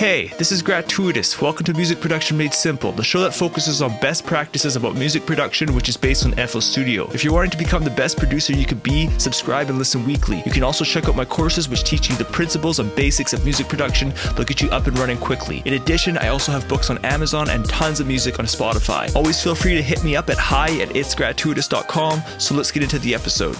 Hey, this is GratuiTous. Welcome to Music Production Made Simple, the show that focuses on best practices about music production, which is based on FL Studio. If you're wanting to become the best producer you could be, subscribe and listen weekly. You can also check out my courses, which teach you the principles and basics of music production. They'll get you up and running quickly. In addition, I also have books on Amazon and tons of music on Spotify. Always feel free to hit me up at hi@itsgratuitous.com. So let's get into the episode.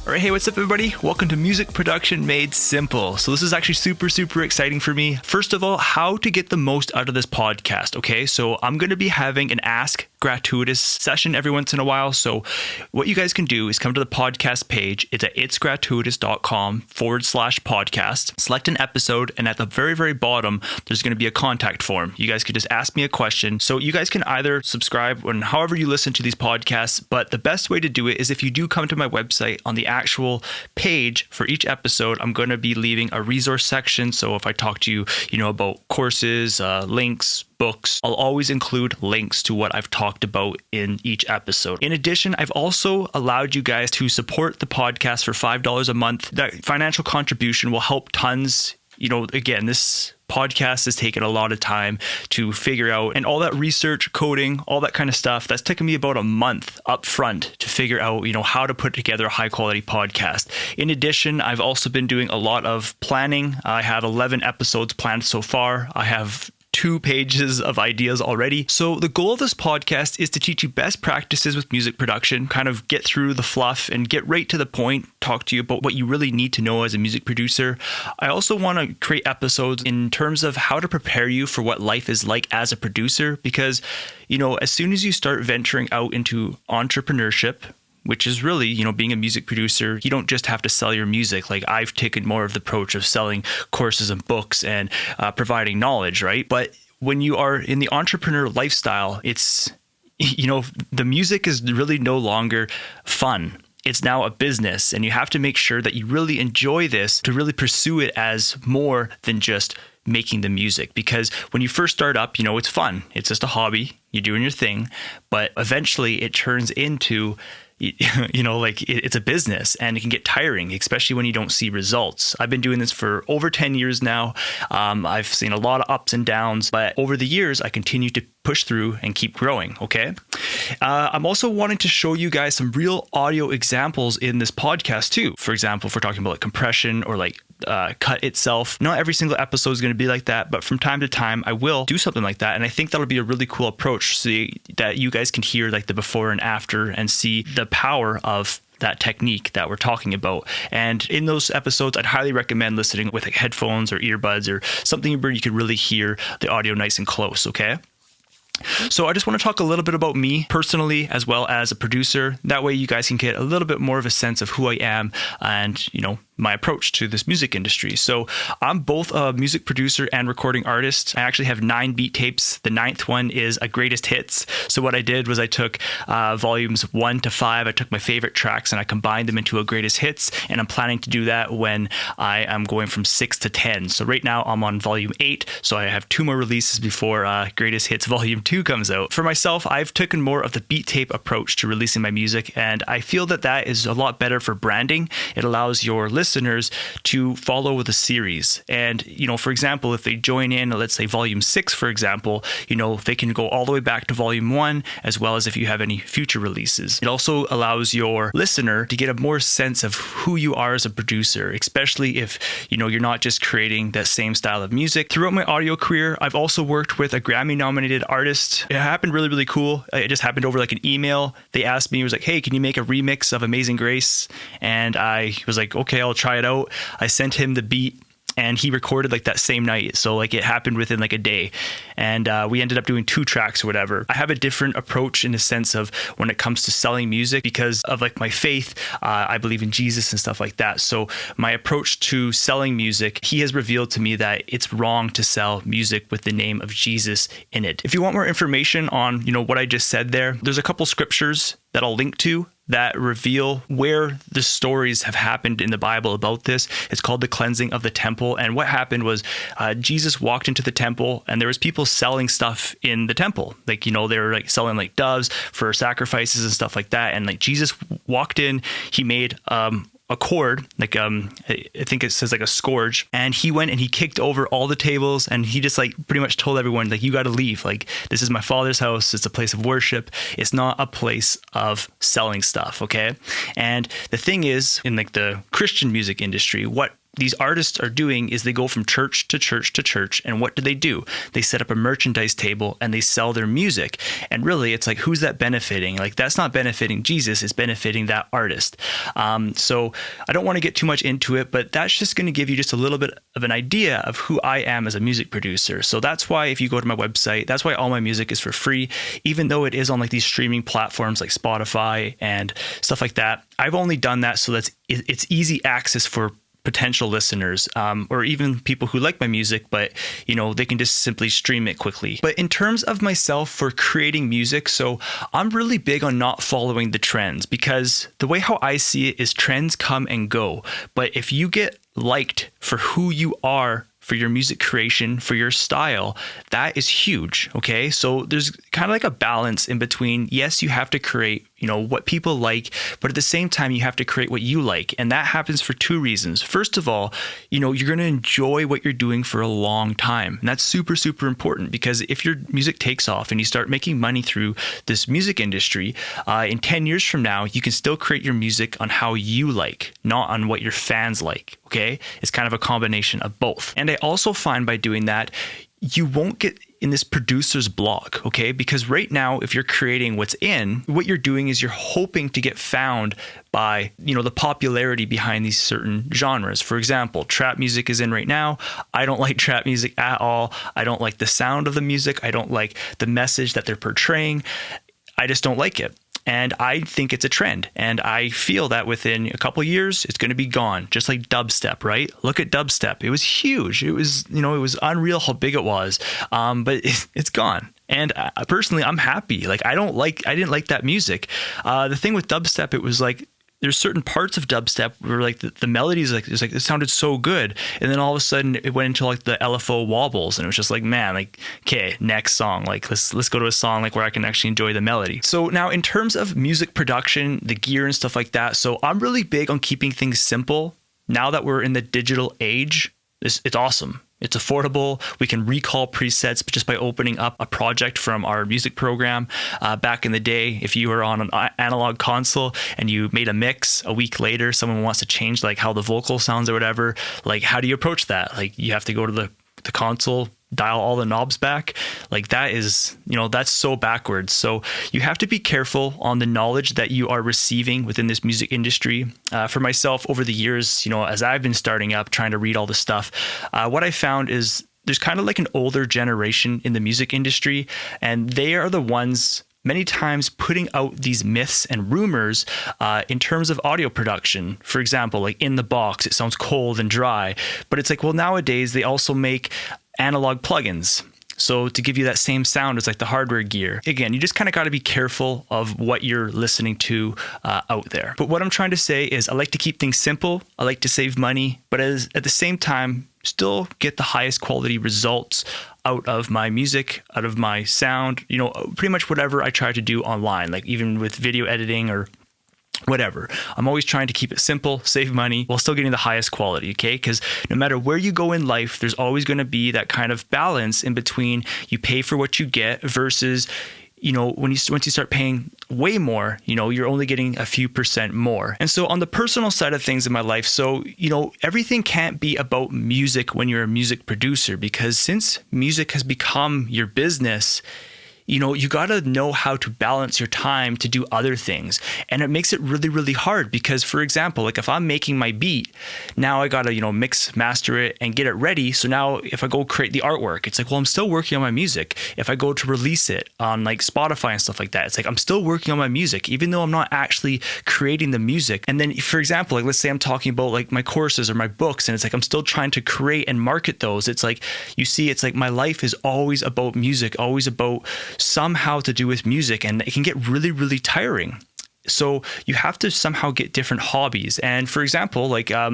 All right, hey, what's up, everybody? Welcome to Music Production Made Simple. So this is actually super exciting for me. First of all, how to get the most out of this podcast, okay? So I'm going to be having an Ask Gratuitous session every once in a while. So what you guys can do is come to the podcast page. It's at itsgratuitous.com/podcast. Select an episode, and at the very bottom, there's going to be a contact form. You guys can just ask me a question. So you guys can either subscribe on however you listen to these podcasts, but the best way to do it is if you do come to my website. On the actual page for each episode, I'm going to be leaving a resource section. So if I talk to you, about courses, links, books, I'll always include links to what I've talked about in each episode. In addition, I've also allowed you guys to support the podcast for $5 a month. That financial contribution will help tons. Again, this podcast has taken a lot of time to figure out, and all that research, coding, all that kind of stuff, that's taken me about a month up front to figure out, how to put together a high quality podcast. In addition, I've also been doing a lot of planning. I have 11 episodes planned so far. I have 2 pages of ideas already. So the goal of this podcast is to teach you best practices with music production, kind of get through the fluff and get right to the point, talk to you about what you really need to know as a music producer. I also want to create episodes in terms of how to prepare you for what life is like as a producer, because, as soon as you start venturing out into entrepreneurship, which is really, being a music producer, you don't just have to sell your music. Like, I've taken more of the approach of selling courses and books and providing knowledge, right? But when you are in the entrepreneur lifestyle, it's, the music is really no longer fun. It's now a business, and you have to make sure that you really enjoy this to really pursue it as more than just making the music. Because when you first start up, it's fun. It's just a hobby. You're doing your thing. But eventually it turns into it's a business, and it can get tiring, especially when you don't see results. I've been doing this for over 10 years now. I've seen a lot of ups and downs, but over the years, I continue to push through and keep growing, okay? I'm also wanting to show you guys some real audio examples in this podcast too. For example, if we're talking about compression or cut itself, not every single episode is going to be like that, but from time to time, I will do something like that. And I think that'll be a really cool approach, so that you guys can hear the before and after and see the power of that technique that we're talking about. And in those episodes, I'd highly recommend listening with headphones or earbuds or something where you could really hear the audio nice and close, okay? So I just want to talk a little bit about me personally, as well as a producer. That way you guys can get a little bit more of a sense of who I am and, my approach to this music industry. So I'm both a music producer and recording artist. I actually have 9 beat tapes. The 9th one is a greatest hits. So what I did was I took volumes 1 to 5. I took my favorite tracks and I combined them into a greatest hits. And I'm planning to do that when I am going from 6 to 10. So right now I'm on volume 8. So I have 2 more releases before greatest hits volume 2 comes out. For myself, I've taken more of the beat tape approach to releasing my music. And I feel that is a lot better for branding. It allows your listeners to follow the series. And, for example, if they join in, let's say volume 6, for example, they can go all the way back to volume 1, as well as if you have any future releases. It also allows your listener to get a more sense of who you are as a producer, especially if, you're not just creating that same style of music. Throughout my audio career, I've also worked with a Grammy-nominated artist. It happened really cool. It just happened over an email. They asked me, it was like, hey, can you make a remix of Amazing Grace? And I was like, okay, I'll try it out. I sent him the beat and he recorded that same night. So it happened within a day. And we ended up doing 2 tracks or whatever. I have a different approach in the sense of when it comes to selling music because of my faith. I believe in Jesus and stuff like that. So my approach to selling music, he has revealed to me that it's wrong to sell music with the name of Jesus in it. If you want more information on, what I just said there's a couple scriptures that I'll link to that reveal where the stories have happened in the Bible about this. It's called the cleansing of the temple. And what happened was Jesus walked into the temple and there was people selling stuff in the temple. They were selling doves for sacrifices and stuff like that. And Jesus walked in, he made a a cord, like I think it says like a scourge, and he went and he kicked over all the tables, and he just like pretty much told everyone like, you got to leave. Like, this is my Father's house. It's a place of worship. It's not a place of selling stuff. Okay. And the thing is, in like the Christian music industry, what these artists are doing is they go from church to church to church. And what do? They set up a merchandise table and they sell their music. And really, it's like, who's that benefiting? Like, that's not benefiting Jesus, it's benefiting that artist. So I don't want to get too much into it, but that's just going to give you just a little bit of an idea of who I am as a music producer. So that's why if you go to my website, that's why all my music is for free, even though it is on like these streaming platforms like Spotify and stuff like that. I've only done that so that it's easy access for potential listeners, or even people who like my music, but they can just simply stream it quickly. But in terms of myself for creating music, so I'm really big on not following the trends, because the way how I see it is trends come and go. But if you get liked for who you are, for your music creation, for your style, that is huge. Okay. So there's kind of like a balance in between. Yes, you have to create, what people like, but at the same time, you have to create what you like. And that happens for two reasons. First of all, you're going to enjoy what you're doing for a long time. And that's super, super important, because if your music takes off and you start making money through this music industry, in 10 years from now, you can still create your music on how you like, not on what your fans like. Okay. It's kind of a combination of both. And I also find by doing that, you won't get in this producer's block, okay? Because right now, if you're creating what's in, what you're doing is you're hoping to get found by, the popularity behind these certain genres. For example, trap music is in right now. I don't like trap music at all. I don't like the sound of the music. I don't like the message that they're portraying. I just don't like it. And I think it's a trend. And I feel that within a couple of years, it's going to be gone. Just like dubstep, right? Look at dubstep. It was huge. It was, it was unreal how big it was. But it's gone. And personally, I'm happy. Like, I didn't like that music. The thing with dubstep, it was like, there's certain parts of dubstep where like the melodies, like it sounded so good, and then all of a sudden it went into like the LFO wobbles, and it was just like, man, like, okay, next song, like let's go to a song like where I can actually enjoy the melody. So now in terms of music production, the gear and stuff like that, so I'm really big on keeping things simple. Now that we're in the digital age, it's awesome. It's affordable. We can recall presets just by opening up a project from our music program. Back in the day, if you were on an analog console and you made a mix, a week later, someone wants to change like how the vocal sounds or whatever, like how do you approach that? Like you have to go to the console, dial all the knobs back. Like that is, that's so backwards. So you have to be careful on the knowledge that you are receiving within this music industry. For myself over the years, as I've been starting up, trying to read all this stuff, what I found is there's kind of like an older generation in the music industry, and they are the ones many times putting out these myths and rumors in terms of audio production. For example, like in the box, it sounds cold and dry, but it's like, well, nowadays they also make analog plugins. So to give you that same sound as like the hardware gear. Again, you just kind of got to be careful of what you're listening to out there. But what I'm trying to say is I like to keep things simple. I like to save money, but at the same time, still get the highest quality results out of my music, out of my sound, pretty much whatever I try to do online, like even with video editing or whatever. I'm always trying to keep it simple, save money, while still getting the highest quality, okay? Because no matter where you go in life, there's always going to be that kind of balance in between you pay for what you get versus, once you start paying way more, you're only getting a few percent more. And so on the personal side of things in my life, so, everything can't be about music when you're a music producer, because since music has become your business, you got to know how to balance your time to do other things. And it makes it really, really hard because, for example, like if I'm making my beat, now I got to, mix, master it and get it ready. So now if I go create the artwork, it's like, well, I'm still working on my music. If I go to release it on like Spotify and stuff like that, it's like, I'm still working on my music, even though I'm not actually creating the music. And then, for example, like let's say I'm talking about like my courses or my books, and it's like, I'm still trying to create and market those. It's like, it's like my life is always about music, always about somehow to do with music, and it can get really, really tiring. So you have to somehow get different hobbies. And for example, like, I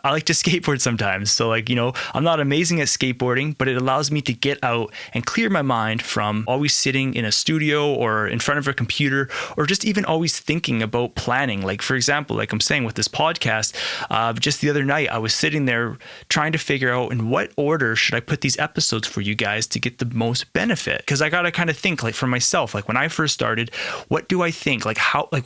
like to skateboard sometimes. So like, I'm not amazing at skateboarding, but it allows me to get out and clear my mind from always sitting in a studio or in front of a computer, or just even always thinking about planning. Like, for example, like I'm saying with this podcast, just the other night, I was sitting there trying to figure out in what order should I put these episodes for you guys to get the most benefit. Because I got to kind of think like for myself, like when I first started, what do I think? Like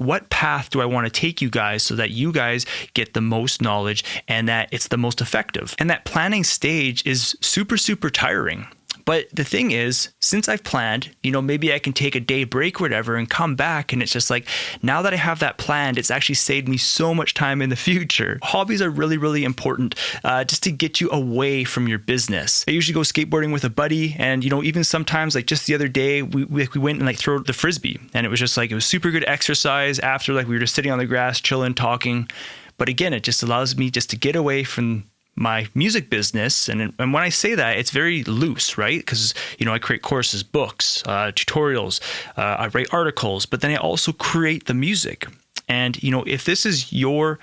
what path do I want to take you guys so that you guys get the most knowledge and that it's the most effective? And that planning stage is super, super tiring. But the thing is, since I've planned, maybe I can take a day break or whatever and come back. And it's just like, now that I have that planned, it's actually saved me so much time in the future. Hobbies are really, really important just to get you away from your business. I usually go skateboarding with a buddy. And, even sometimes like just the other day, we went and like threw the Frisbee. And it was just like, it was super good exercise after like we were just sitting on the grass, chilling, talking. But again, it just allows me just to get away from my music business. And when I say that, it's very loose, right? Because, I create courses, books, tutorials, I write articles, but then I also create the music. And, if this is your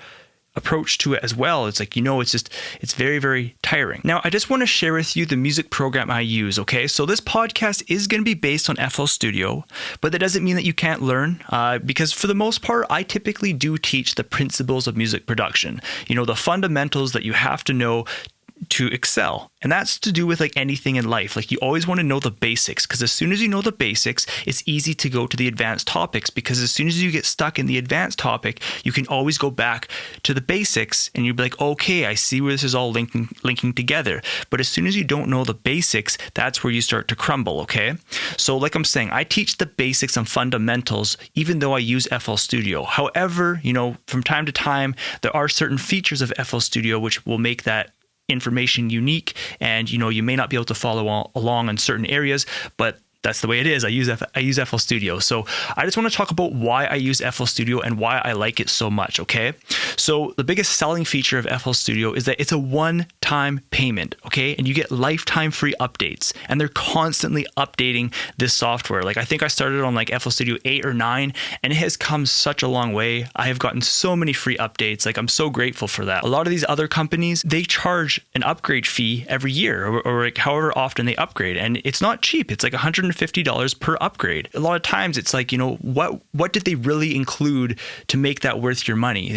approach to it as well, it's like, it's very, very tiring. Now, I just want to share with you the music program I use, okay? So this podcast is going to be based on FL Studio, but that doesn't mean that you can't learn, because for the most part, I typically do teach the principles of music production, the fundamentals that you have to know to excel. And that's to do with like anything in life. Like you always want to know the basics, because as soon as you know the basics, it's easy to go to the advanced topics, because as soon as you get stuck in the advanced topic, you can always go back to the basics and you'll be like, okay, I see where this is all linking together. But as soon as you don't know the basics, that's where you start to crumble, okay? So like I'm saying, I teach the basics and fundamentals, even though I use FL Studio. However, from time to time, there are certain features of FL Studio which will make that information unique, and you may not be able to follow along in certain areas, but that's the way it is. I use FL Studio. So I just want to talk about why I use FL Studio and why I like it so much, okay? So the biggest selling feature of FL Studio is that it's a one-time payment, okay? And you get lifetime free updates, and they're constantly updating this software. Like I think I started on like FL Studio 8 or 9, and it has come such a long way. I have gotten so many free updates. Like I'm so grateful for that. A lot of these other companies, they charge an upgrade fee every year or like however often they upgrade, and it's not cheap. It's like $150 per upgrade. A lot of times it's like, what did they really include to make that worth your money?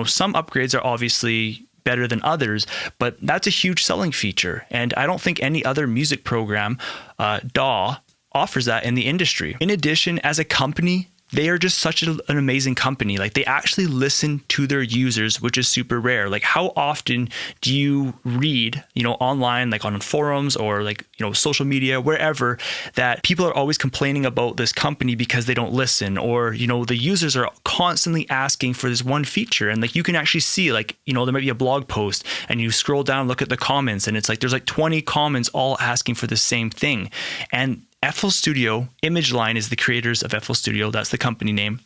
Some upgrades are obviously better than others, but that's a huge selling feature. And I don't think any other music program, DAW, offers that in the industry. In addition, as a company, they are just such an amazing company. Like they actually listen to their users, which is super rare. Like how often do you read, online, like on forums or like, social media, wherever, that people are always complaining about this company because they don't listen, or, the users are constantly asking for this one feature. And like, you can actually see like, there might be a blog post and you scroll down, look at the comments, and it's like, there's like 20 comments all asking for the same thing. And FL Studio, ImageLine is the creators of FL Studio. That's the company name.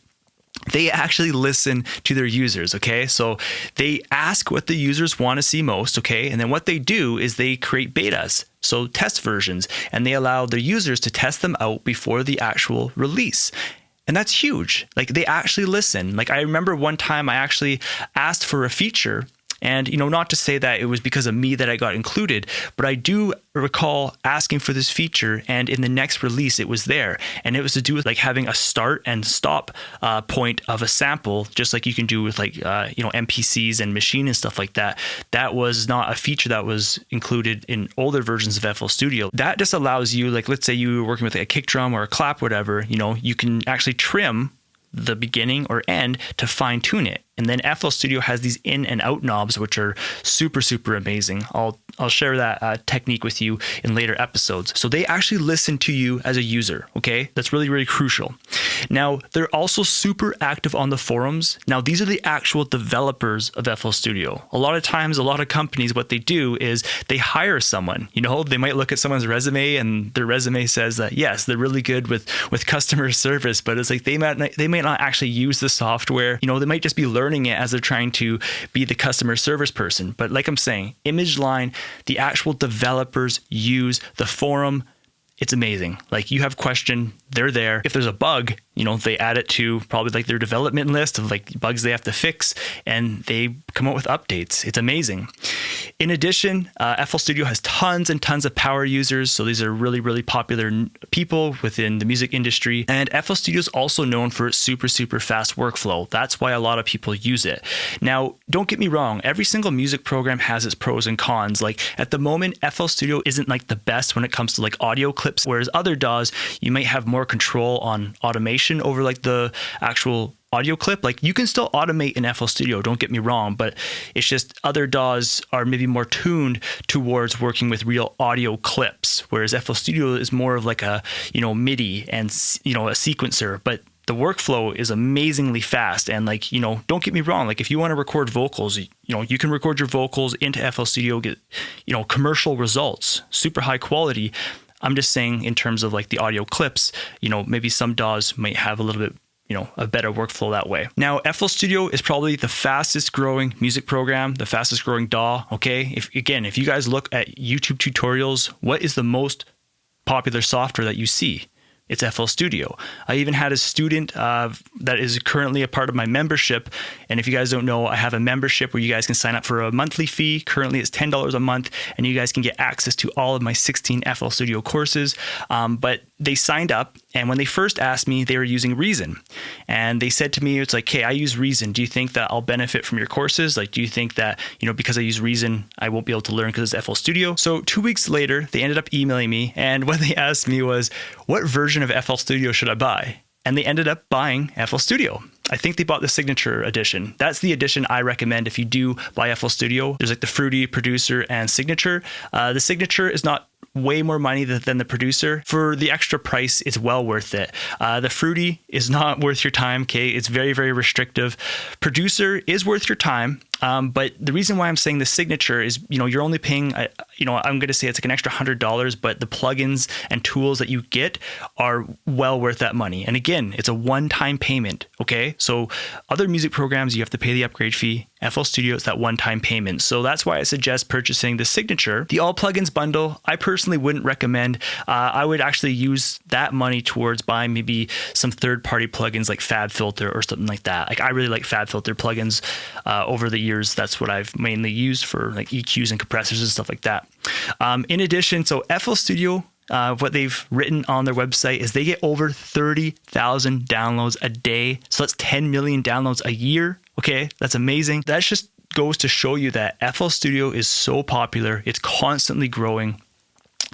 They actually listen to their users, okay? So they ask what the users want to see most, okay? And then what they do is they create betas, so test versions, and they allow their users to test them out before the actual release. And that's huge. Like they actually listen. Like I remember one time I actually asked for a feature. And, not to say that it was because of me that I got included, but I do recall asking for this feature, and in the next release, it was there. And it was to do with like having a start and stop point of a sample, just like you can do with like, MPCs and Machine and stuff like that. That was not a feature that was included in older versions of FL Studio. That just allows you, like, let's say you were working with like a kick drum or a clap, whatever, you can actually trim the beginning or end to fine tune it. And then FL Studio has these in and out knobs, which are super, super amazing. I'll share that technique with you in later episodes. So they actually listen to you as a user, okay? That's really, really crucial. Now, they're also super active on the forums. Now, these are the actual developers of FL Studio. A lot of times, a lot of companies, what they do is they hire someone. They might look at someone's resume and their resume says that, yes, they're really good with customer service, but it's like they might not actually use the software. They might just be learning it as they're trying to be the customer service person. But like I'm saying, ImageLine, the actual developers use the forum. It's amazing. Like you have a question, they're there. If there's a bug, they add it to probably like their development list of like bugs they have to fix, and they come out with updates. It's amazing. In addition, FL Studio has tons and tons of power users. So these are really, really popular people within the music industry. And FL Studio is also known for its super, super fast workflow. That's why a lot of people use it. Now, don't get me wrong. Every single music program has its pros and cons. Like at the moment, FL Studio isn't like the best when it comes to like audio clips, whereas other DAWs, you might have more control on automation over like the actual audio clip. Like you can still automate in FL Studio, don't get me wrong, but it's just other DAWs are maybe more tuned towards working with real audio clips, whereas FL Studio is more of like a, MIDI and, a sequencer, but the workflow is amazingly fast. And like, don't get me wrong, like if you want to record vocals, you can record your vocals into FL Studio, get, commercial results, super high quality. I'm just saying in terms of like the audio clips, maybe some DAWs might have a little bit a better workflow that way. Now, FL Studio is probably the fastest growing music program, the fastest growing DAW. Okay. If you guys look at YouTube tutorials, what is the most popular software that you see? It's FL Studio. I even had a student that is currently a part of my membership. And if you guys don't know, I have a membership where you guys can sign up for a monthly fee. Currently, it's $10 a month, and you guys can get access to all of my 16 FL Studio courses. But they signed up, and when they first asked me, they were using Reason. And they said to me, it's like, hey, I use Reason. Do you think that I'll benefit from your courses? Like, do you think that, because I use Reason, I won't be able to learn because it's FL Studio? So 2 weeks later, they ended up emailing me. And what they asked me was, what version of FL Studio should I buy? And they ended up buying FL Studio. I think they bought the Signature edition. That's the edition I recommend if you do buy FL Studio. There's like the Fruity, Producer, and Signature. The Signature is not way more money than the Producer. For the extra price, it's well worth it. The Fruity is not worth your time, okay? It's very, very restrictive. Producer is worth your time. But the reason why I'm saying the Signature is, you're only paying, I'm going to say it's like an extra $100, but the plugins and tools that you get are well worth that money. And again, it's a one-time payment, okay? So other music programs, you have to pay the upgrade fee. FL Studio, it's that one-time payment. So that's why I suggest purchasing the Signature. The All Plugins bundle, I personally wouldn't recommend. I would actually use that money towards buying maybe some third-party plugins like FabFilter or something like that. Like I really like FabFilter plugins over the years. That's what I've mainly used for like EQs and compressors and stuff like that. In addition, so FL Studio, what they've written on their website is they get over 30,000 downloads a day. So that's 10 million downloads a year. Okay, that's amazing. That just goes to show you that FL Studio is so popular. It's constantly growing.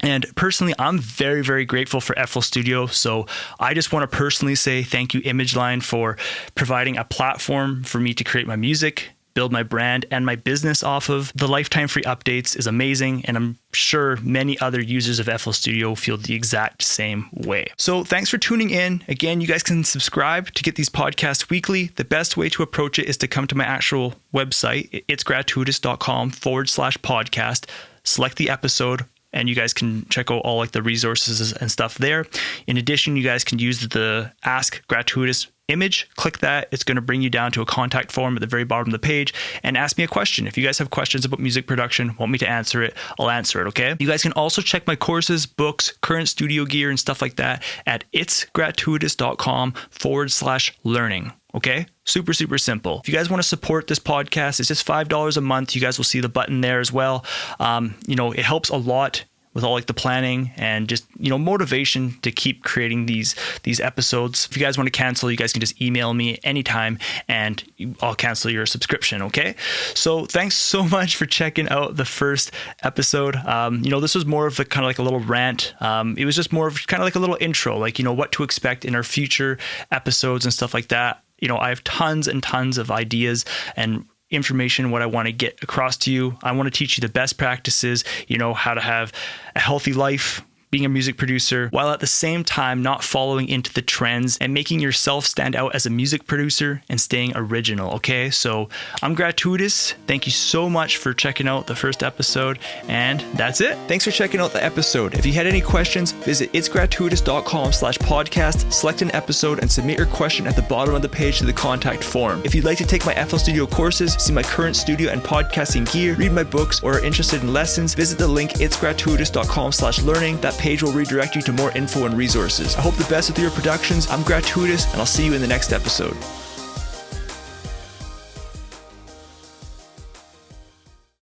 And personally, I'm very, very grateful for FL Studio. So I just want to personally say thank you, ImageLine, for providing a platform for me to create my music, build my brand and my business off of. The lifetime free updates is amazing, and I'm sure many other users of FL Studio feel the exact same way. So thanks for tuning in. Again, you guys can subscribe to get these podcasts weekly. The best way to approach it is to come to my actual website. It's GratuiTous.com/podcast. Select the episode, and you guys can check out all like the resources and stuff there. In addition, you guys can use the Ask Gratuitous image. Click that. It's going to bring you down to a contact form at the very bottom of the page and ask me a question. If you guys have questions about music production, want me to answer it, I'll answer it, okay? You guys can also check my courses, books, current studio gear, and stuff like that at itsgratuitous.com/learning. Okay? Super, super simple. If you guys want to support this podcast, it's just $5 a month. You guys will see the button there as well. It helps a lot with all like the planning and just, motivation to keep creating these episodes. If you guys want to cancel, you guys can just email me anytime and I'll cancel your subscription. Okay. So thanks so much for checking out the first episode. This was more of a kind of like a little rant. It was just more of kind of like a little intro, like, what to expect in our future episodes and stuff like that. I have tons and tons of ideas and information, what I want to get across to you. I want to teach you the best practices, how to have a healthy life, being a music producer, while at the same time not following into the trends and making yourself stand out as a music producer and staying original, okay? So I'm Gratuitous. Thank you so much for checking out the first episode, and that's it. Thanks for checking out the episode. If you had any questions, visit itsgratuitous.com/podcast, select an episode, and submit your question at the bottom of the page to the contact form. If you'd like to take my FL Studio courses, see my current studio and podcasting gear, read my books, or are interested in lessons, visit the link itsgratuitous.com/learning. That page will redirect you to more info and resources. I hope the best with your productions. I'm GratuiTous, and I'll see you in the next episode.